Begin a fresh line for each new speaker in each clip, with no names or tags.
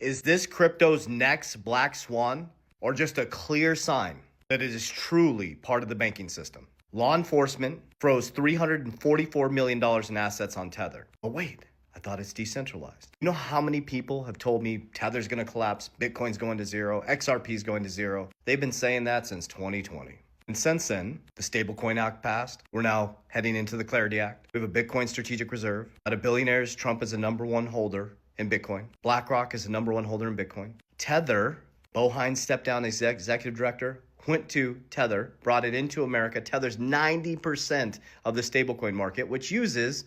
Is this crypto's next black swan or just a clear sign that it is truly part of the banking system? Law enforcement froze $344 million in assets on Tether. But wait, I thought it's decentralized. You know how many people have told me Tether's going to collapse, Bitcoin's going to zero, XRP's going to zero? They've been saying that since 2020. And since then, the Stablecoin Act passed. We're now heading into the Clarity Act. We have a Bitcoin strategic reserve. Out of billionaires, Trump is the #1 holder in Bitcoin. BlackRock is the #1 holder in Bitcoin. Tether, Bo Hines stepped down as executive director, went to Tether, brought it into America. Tether's 90% of the stablecoin market, which uses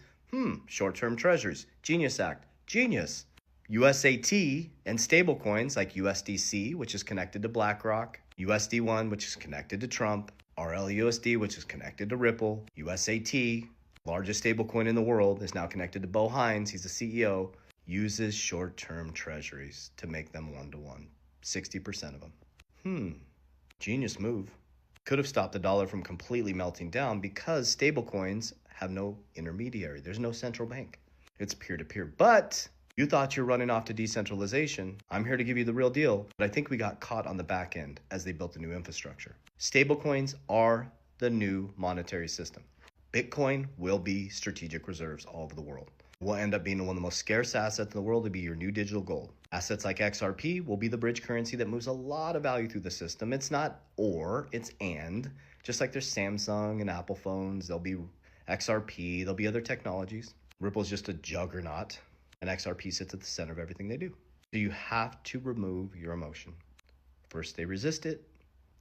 short-term treasuries. Genius Act. Genius. USAT and stablecoins like USDC, which is connected to BlackRock, USD1, which is connected to Trump, RLUSD, which is connected to Ripple, USAT, largest stablecoin in the world, is now connected to Bo Hines, he's the CEO, uses short-term treasuries to make them one-to-one, 60% of them. Genius move. Could have stopped the dollar from completely melting down because stablecoins have no intermediary. There's no central bank. It's peer-to-peer. But you thought you're running off to decentralization. I'm here to give you the real deal, but I think we got caught on the back end as they built the new infrastructure. Stablecoins are the new monetary system. Bitcoin will be strategic reserves all over the world. Will end up being one of the most scarce assets in the world to be your new digital gold. Assets like XRP will be the bridge currency that moves a lot of value through the system. It's not or, it's and. Just like there's Samsung and Apple phones, there'll be XRP, there'll be other technologies. Ripple's just a juggernaut, and XRP sits at the center of everything they do. So you have to remove your emotion. First they resist it,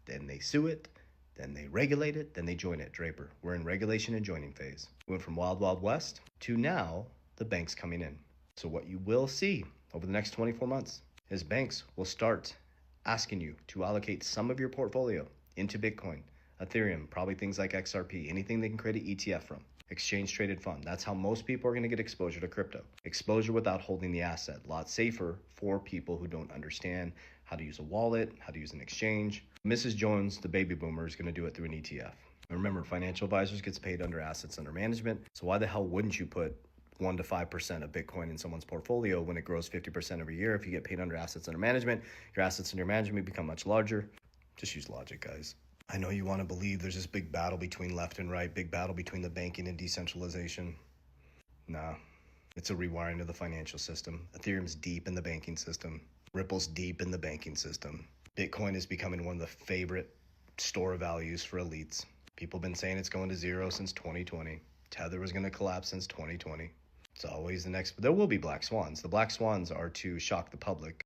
then they sue it, then they regulate it, then they join it. Draper, we're in regulation and joining phase. We went from wild, wild west to now the banks coming in. So what you will see over the next 24 months is banks will start asking you to allocate some of your portfolio into Bitcoin, Ethereum, probably things like XRP, anything they can create an ETF from. Exchange traded fund. That's how most people are going to get exposure to crypto. Exposure without holding the asset. A lot safer for people who don't understand how to use a wallet, how to use an exchange. Mrs. Jones, the baby boomer, is going to do it through an ETF. And remember, financial advisors gets paid under assets under management. So why the hell wouldn't you put 1 to 5% of Bitcoin in someone's portfolio when it grows 50% every year? If you get paid under assets under management, your assets under management become much larger. Just use logic, guys. I know you want to believe there's this big battle between left and right, big battle between the banking and decentralization. Nah, it's a rewiring of the financial system. Ethereum's deep in the banking system. Ripple's deep in the banking system. Bitcoin is becoming one of the favorite store of values for elites. People have been saying it's going to zero since 2020. Tether was going to collapse since 2020. It's always the next, there will be black swans. The black swans are to shock the public.